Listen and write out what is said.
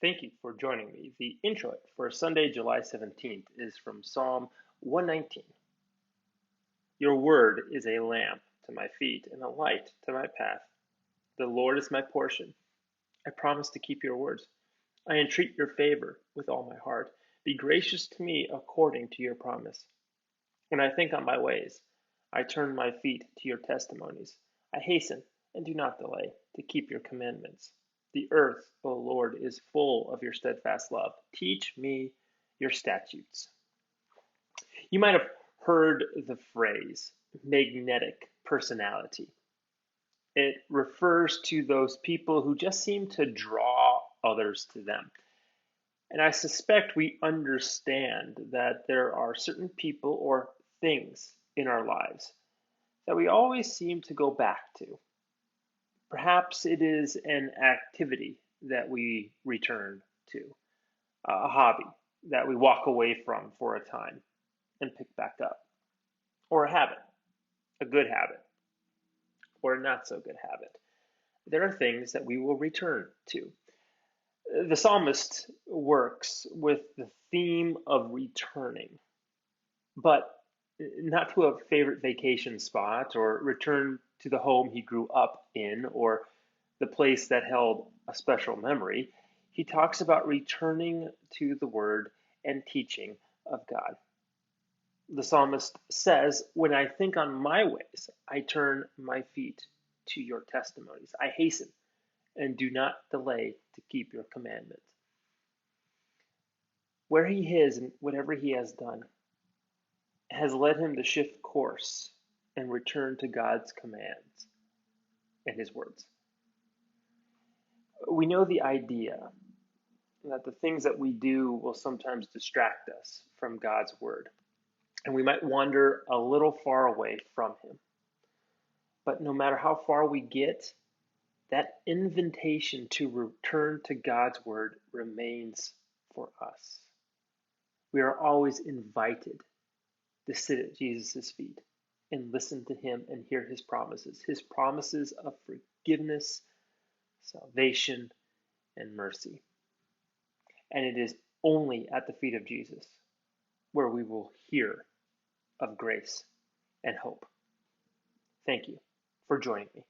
Thank you for joining me. The Introit for Sunday, July 17th is from Psalm 119. Your word is a lamp to my feet and a light to my path. The Lord is my portion. I promise to keep your words. I entreat your favor with all my heart. Be gracious to me according to your promise. When I think on my ways, I turn my feet to your testimonies. I hasten and do not delay to keep your commandments. The earth, O Lord, is full of your steadfast love. Teach me your statutes. You might have heard the phrase magnetic personality. It refers to those people who just seem to draw others to them. And I suspect we understand that there are certain people or things in our lives that we always seem to go back to. Perhaps it is an activity that we return to, a hobby that we walk away from for a time and pick back up, or a habit, a good habit, or a not so good habit. There are things that we will return to. The psalmist works with the theme of returning, but not to a favorite vacation spot or return to the home he grew up in or the place that held a special memory. He talks about returning to the word and teaching of God. The psalmist says, when I think on my ways, I turn my feet to your testimonies. I hasten and do not delay to keep your commandments. Where he is and whatever he has done has led him to shift course and return to God's commands and his words. We know the idea that the things that we do will sometimes distract us from God's word, and we might wander a little far away from him. But no matter how far we get, that invitation to return to God's word remains for us. We are always invited to sit at Jesus' feet and listen to him and hear his promises of forgiveness, salvation, and mercy. And it is only at the feet of Jesus where we will hear of grace and hope. Thank you for joining me.